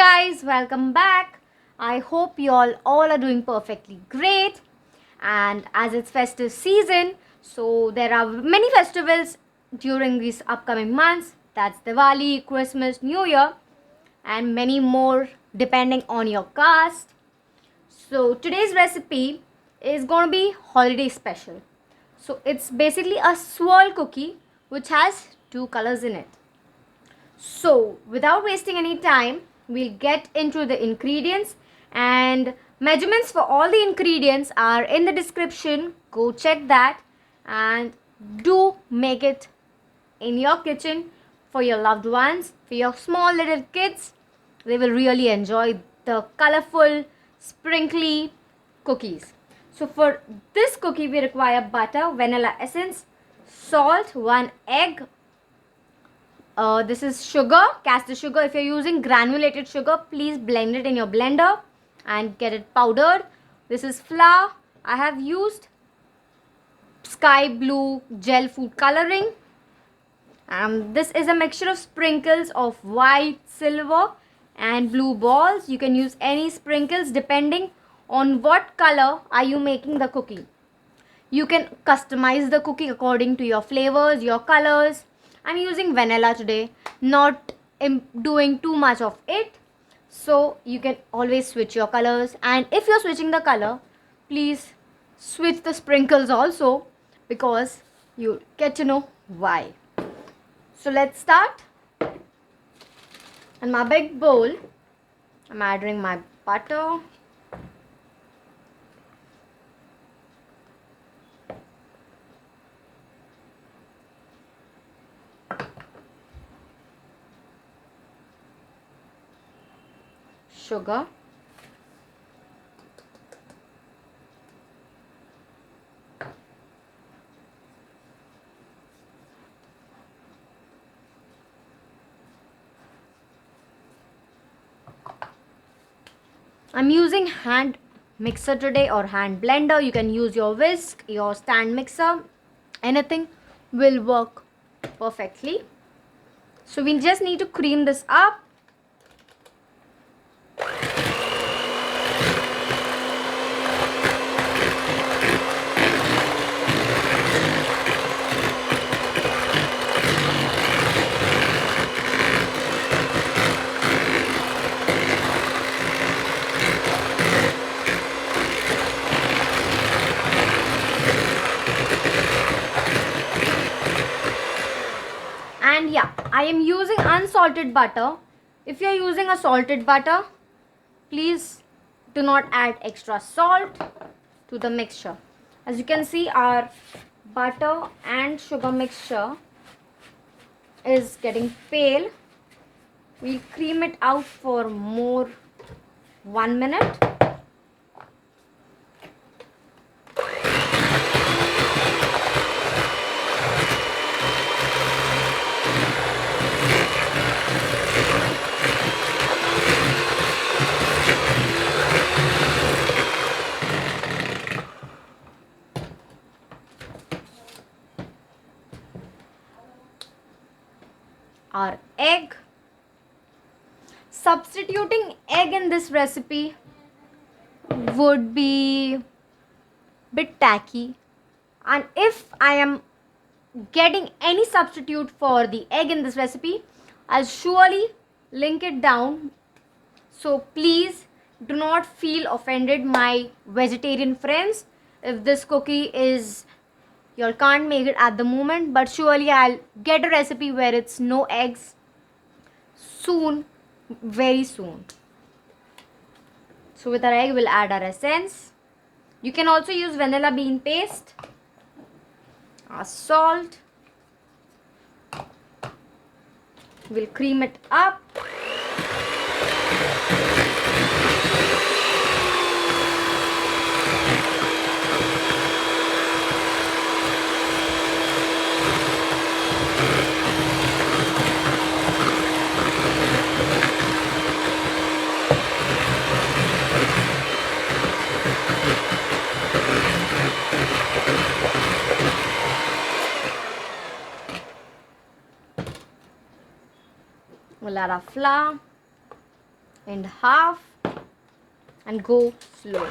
guys, welcome back. I hope you all are doing perfectly great. And as it's festive season, so there are many festivals during these upcoming months. That's Diwali, Christmas, New Year, and many more depending on your caste. So today's recipe is going to be holiday special. So it's basically a swirl cookie which has two colors in it. So without wasting any time, we'll get into the ingredients, and measurements for all the ingredients are in the description. Go check that and do make it in your kitchen for your loved ones, for your small little kids. They will really enjoy the colorful, sprinkly cookies. So for this cookie, we require butter, vanilla essence, salt, 1 egg. This is sugar, castor sugar. If you're using granulated sugar, please blend it in your blender and get it powdered. This is flour. I have used sky blue gel food coloring. This is a mixture of sprinkles of white, silver and blue balls. You can use any sprinkles depending on what color are you making the cookie. You can customize the cookie according to your flavors, your colors. I'm using vanilla today, not doing too much of it. So you can always switch your colors. And if you're switching the color, please switch the sprinkles also, because you get to know why. So let's start. In my big bowl, I'm adding my butter. Sugar. I'm using hand mixer today or hand blender. You can use your whisk, your stand mixer. Anything will work perfectly. So we just need to cream this up. And yeah, I am using unsalted butter. If you are using a salted butter, please do not add extra salt to the mixture. As you can see, our butter and sugar mixture is getting pale. We'll cream it out for more 1 minute. Our egg. Substituting egg in this recipe would be bit tacky, and if I am getting any substitute for the egg in this recipe, I'll surely link it down. So please do not feel offended, my vegetarian friends, if this cookie is you can't make it at the moment, but surely I'll get a recipe where it's no eggs soon, very soon. So with our egg, we'll add our essence. You can also use vanilla bean paste, our salt. We'll cream it up. We'll add our flour. in half and go slow.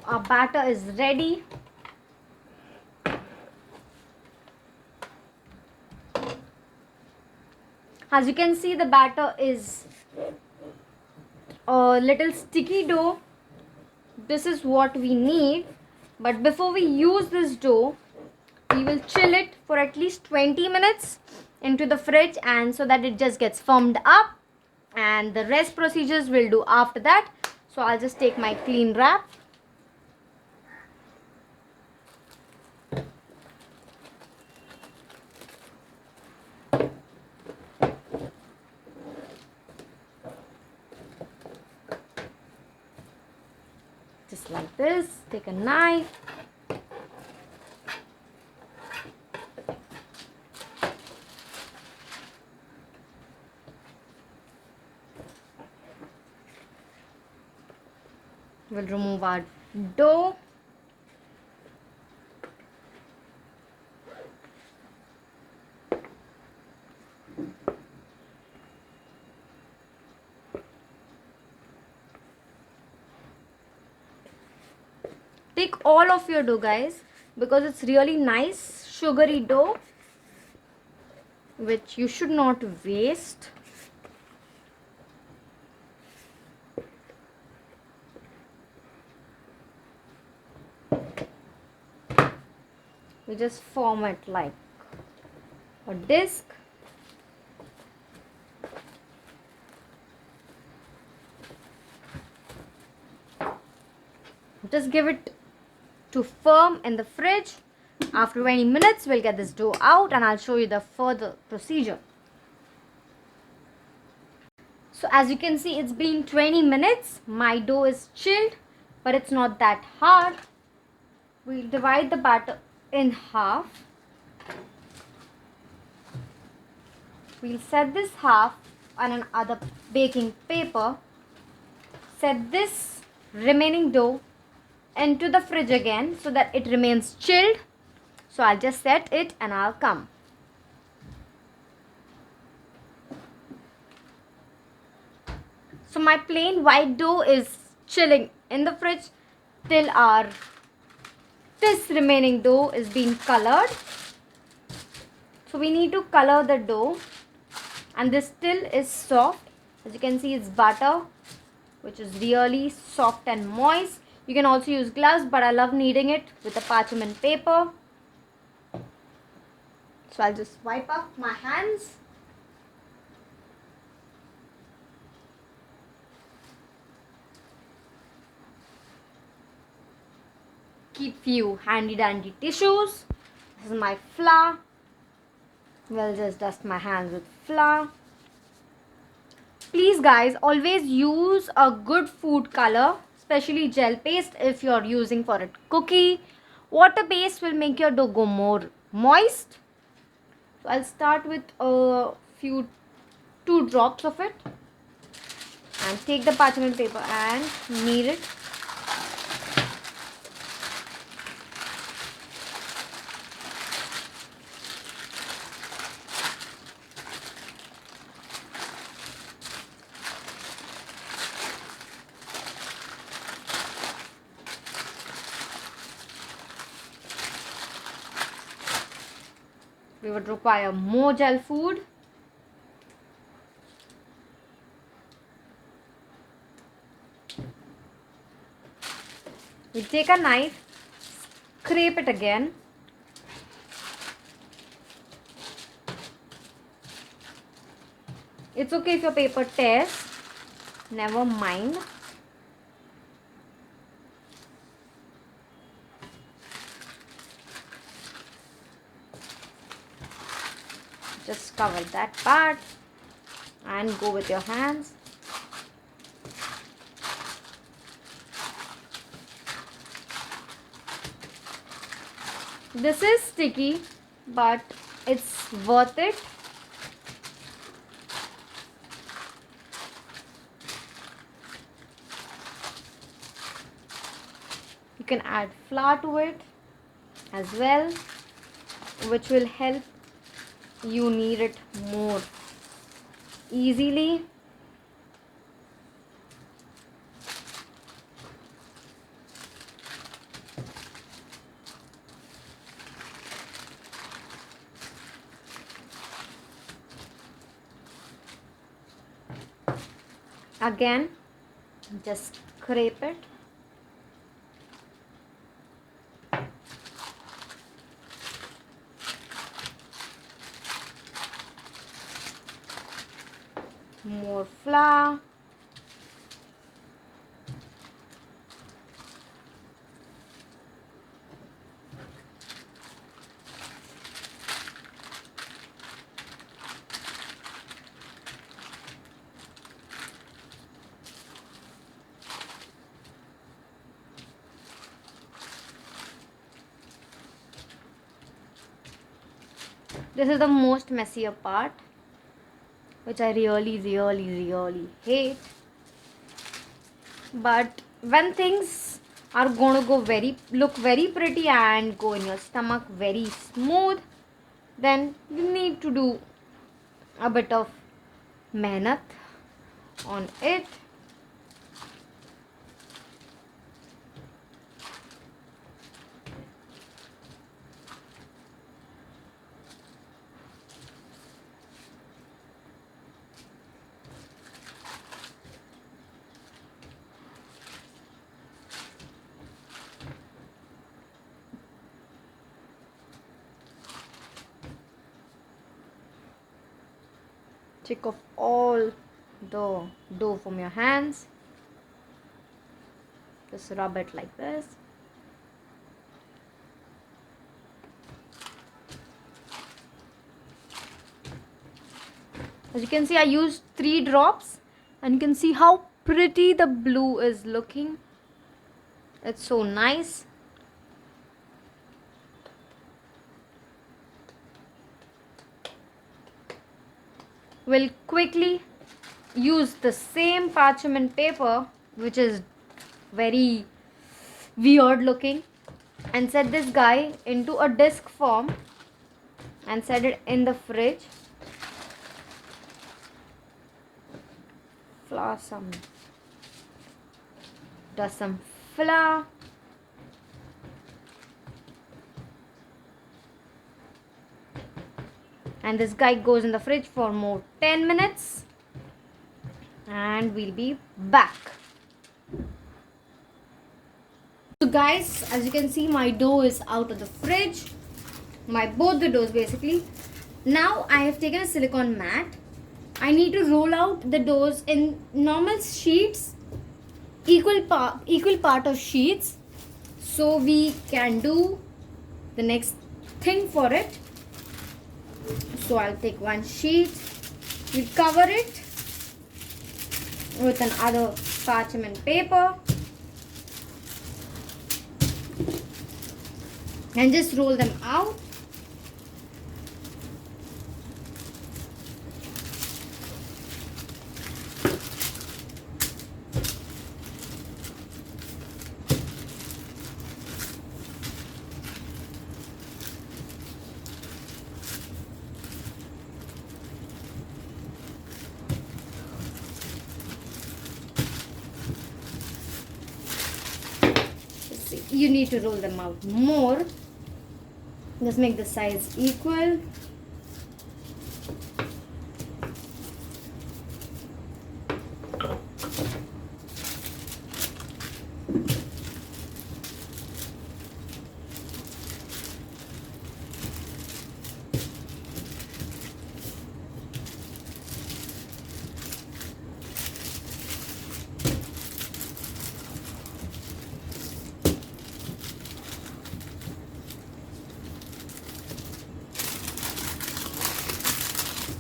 Our batter is ready. As you can see, the batter is a little sticky dough. This is what we need. But before we use this dough, we will chill it for at least 20 minutes into the fridge, and so that it just gets firmed up, and the rest procedures we'll do after that. So I'll just take my clean wrap. Just like this, take a knife. We'll remove our dough. Take all of your dough, guys, because it's really nice sugary dough which you should not waste. We just form it like a disc. Just give it to firm in the fridge. After 20 minutes, we'll get this dough out and I'll show you the further procedure. So as you can see, it's been 20 minutes. My dough is chilled, but it's not that hard. We'll divide the batter in half. We'll set this half on another baking paper. Set this remaining dough into the fridge again so that it remains chilled. So I'll just set it and I'll come. So my plain white dough is chilling in the fridge till this remaining dough is being colored. So we need to color the dough, and this still is soft. As you can see, it's butter which is really soft and moist. You can also use gloves, but I love kneading it with a parchment paper. So I'll just wipe up my hands. Keep few handy dandy tissues. This is my flour. We'll just dust my hands with flour. Please guys, always use a good food color, especially gel paste if you're using for a cookie. Water based will make your dough go more moist. So I'll start with a few 2 drops of it and take the parchment paper and knead it. we would require more gel food. We take a knife, scrape it again. It's okay if your paper tears, never mind. Just cover that part and go with your hands. This is sticky, but it's worth it. You can add flour to it as well, which will help you knead it more easily. Again, just scrape it. More flour. This is the most messier part, which I really hate. But when things are going to look very pretty and go in your stomach very smooth, then you need to do a bit of mehnat on it. Take off all the dough from your hands. Just rub it like this. As you can see, I used 3 drops, and you can see how pretty the blue is looking. It's so nice. We'll quickly use the same parchment paper, which is very weird looking, and set this guy into a disc form and set it in the fridge. Dust some flour. And this guy goes in the fridge for more 10 minutes. And we'll be back. So guys, as you can see, my dough is out of the fridge. Both the doughs basically. Now I have taken a silicone mat. I need to roll out the doughs in normal sheets, equal part of sheets, so we can do the next thing for it. So I'll take one sheet, we'll cover it with another parchment paper and just roll them out. You need to roll them out more. Just make the sides equal.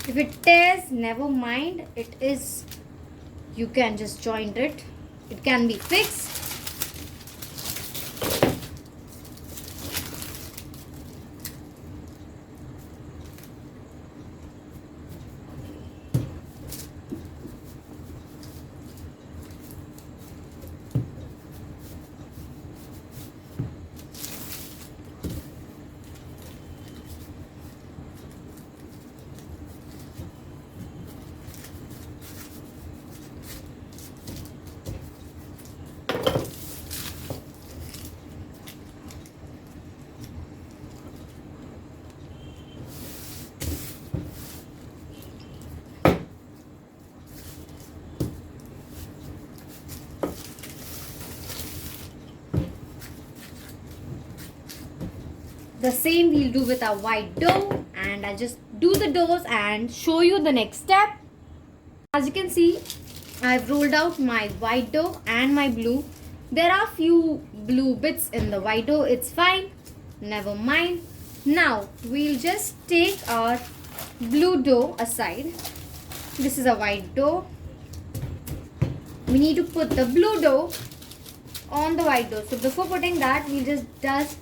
If it tears, never mind. You can just joint it. It can be fixed. The same we'll do with our white dough, and I'll just do the doughs and show you the next step. As you can see, I've rolled out my white dough and my blue. There are few blue bits in the white dough. It's fine, never mind. Now we'll just take our blue dough aside. This is a white dough. We need to put the blue dough on the white dough. So before putting that, we'll just dust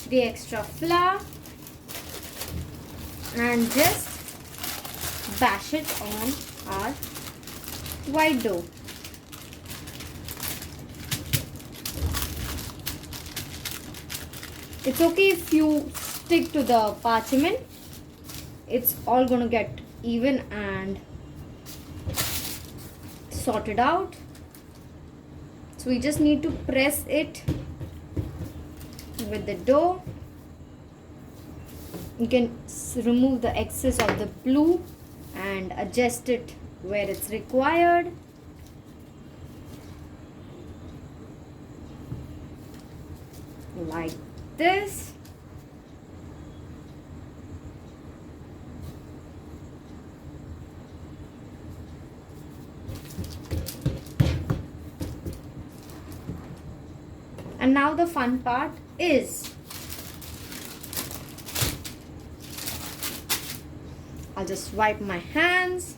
the extra flour and just bash it on our white dough. It's okay if you stick to the parchment. It's all going to get even and sorted out. So we just need to press it with the dough. You can remove the excess of the blue and adjust it where it's required. Like this. And now the fun part is, I'll just wipe my hands.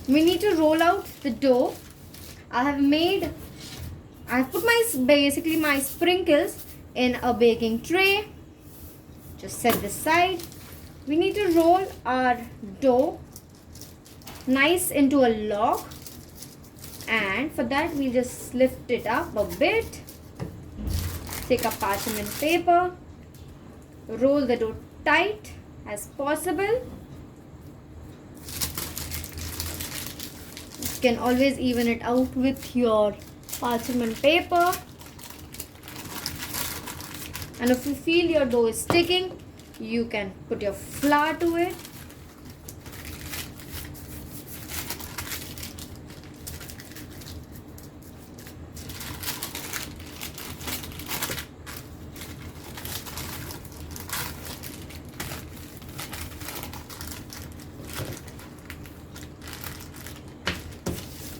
We need to roll out the dough. I've put basically my sprinkles in a baking tray. Just set this side. We need to roll our dough nice into a log. And for that, we'll just lift it up a bit. Take a parchment paper. Roll the dough tight as possible. You can always even it out with your parchment paper. And if you feel your dough is sticking, you can put your flour to it.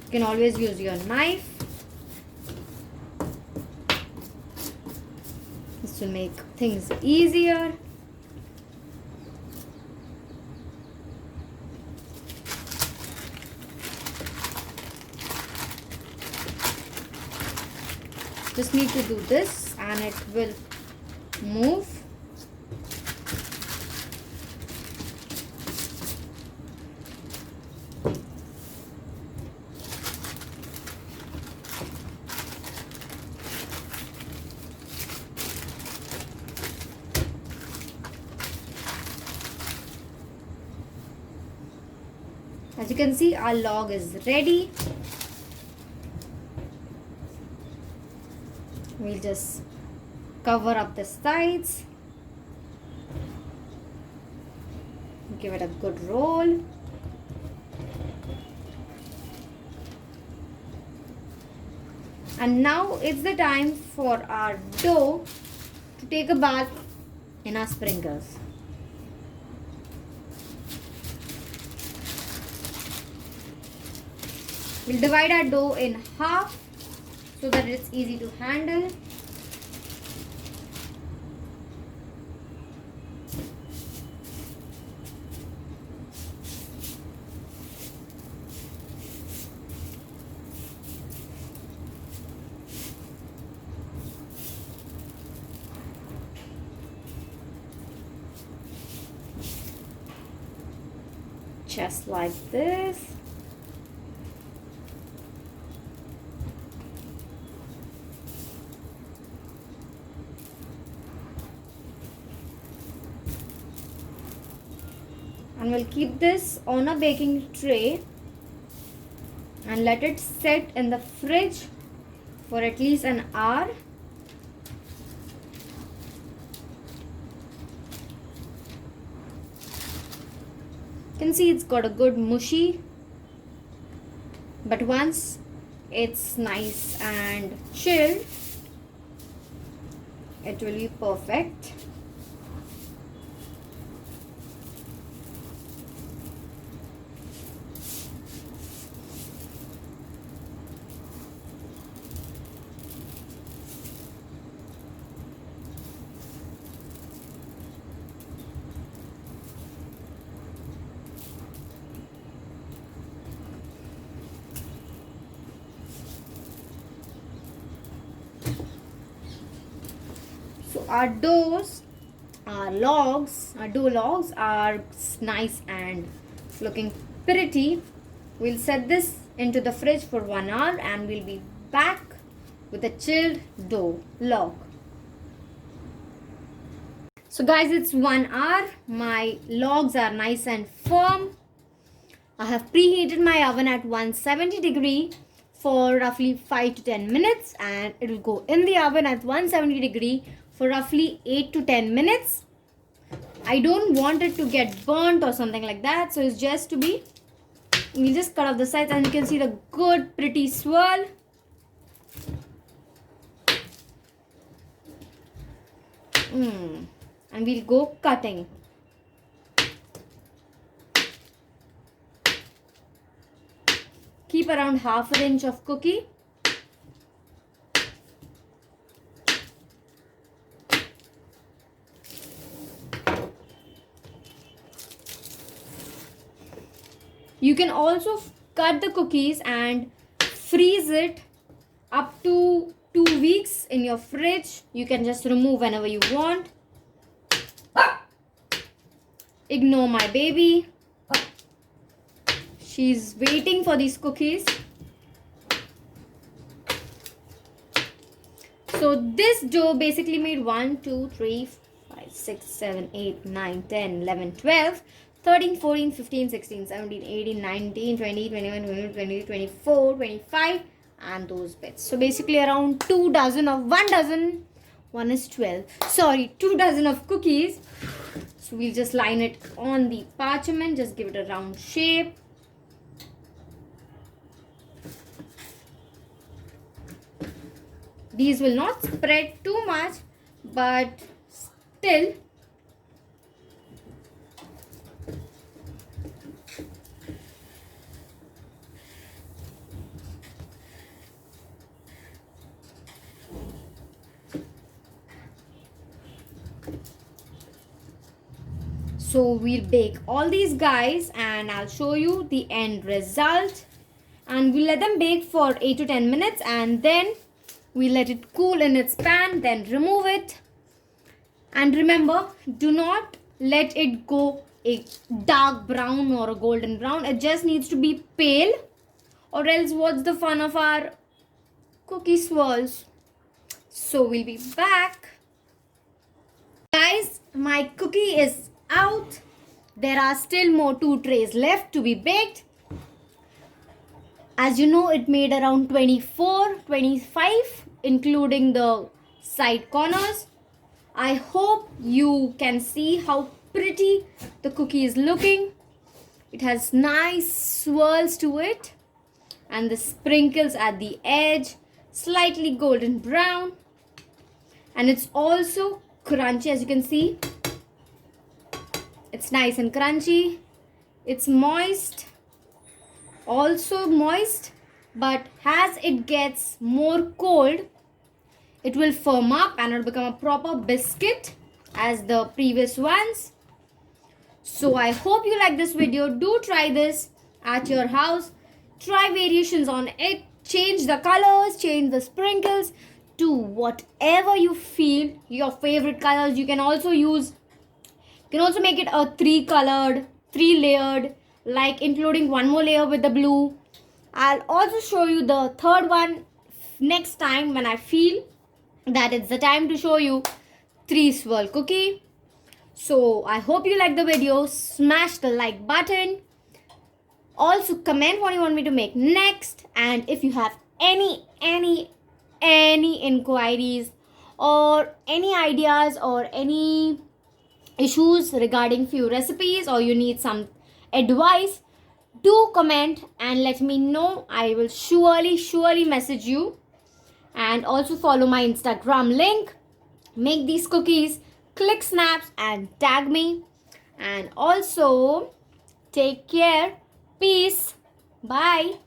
You can always use your knife. This will make things easier. Just need to do this and it will move. As you can see, our log is ready. We'll just Cover up the sides. Give it a good roll. And now it's the time for our dough to take a bath in our sprinkles. We'll divide our dough in half so that it's easy to handle. Just like this. And we'll keep this on a baking tray and let it sit in the fridge for at least an hour. You can see it's got a good mushy, but once it's nice and chilled, it will be perfect. So our dough logs are nice and looking pretty. We'll set this into the fridge for 1 hour and we'll be back with a chilled dough log. So guys, it's 1 hour. My logs are nice and firm. I have preheated my oven at 170 degree for roughly 5 to 10 minutes and it will go in the oven at 170 degree for roughly 8 to 10 minutes. I don't want it to get burnt or something like that, so it's just to be, we just cut off the sides and you can see the good pretty swirl. And we'll go cutting. Keep around half an inch of cookie. You can also cut the cookies and freeze it up to 2 weeks in your fridge. You can just remove whenever you want. Ignore my baby. She's waiting for these cookies. So this dough basically made 1, 2, 3, 5, 6, 7, 8, 9, 10, 11, 12, 13, 14, 15, 16, 17, 18, 19, 20, 21, 22, 23, 24, 25 and those bits. So basically around 2 dozen of 1 dozen. 1 is 12. Sorry, 2 dozen of cookies. So we'll just line it on the parchment. Just give it a round shape. These will not spread too much, but still. So we'll bake all these guys and I'll show you the end result. And we'll let them bake for 8 to 10 minutes and then we'll let it cool in its pan, then remove it. And remember, do not let it go a dark brown or a golden brown. It just needs to be pale, or else what's the fun of our cookie swirls? So we'll be back. Guys, my cookie is out. There are still more 2 trays left to be baked. As you know, it made around 24, 25, including the side corners. I hope you can see how pretty the cookie is looking. It has nice swirls to it and the sprinkles at the edge, slightly golden brown, and it's also crunchy. As you can see, it's nice and crunchy. It's moist, also moist, but as it gets more cold, it will firm up and it'll become a proper biscuit as the previous ones. So I hope you like this video. Do try this at your house. Try variations on it. Change the colors, change the sprinkles to whatever you feel your favorite colors. You can also make it a 3-layered, like including one more layer with the blue. I'll also show you the third one next time when I feel that it's the time to show you 3 swirl cookie. So I hope you like the video. Smash the like button. Also comment what you want me to make next, and if you have any inquiries or any ideas or any issues regarding few recipes, or you need some advice, do comment and let me know. I will surely message you. And also follow my Instagram link. Make these cookies, click snaps and tag me. And also take care. Peace. Bye.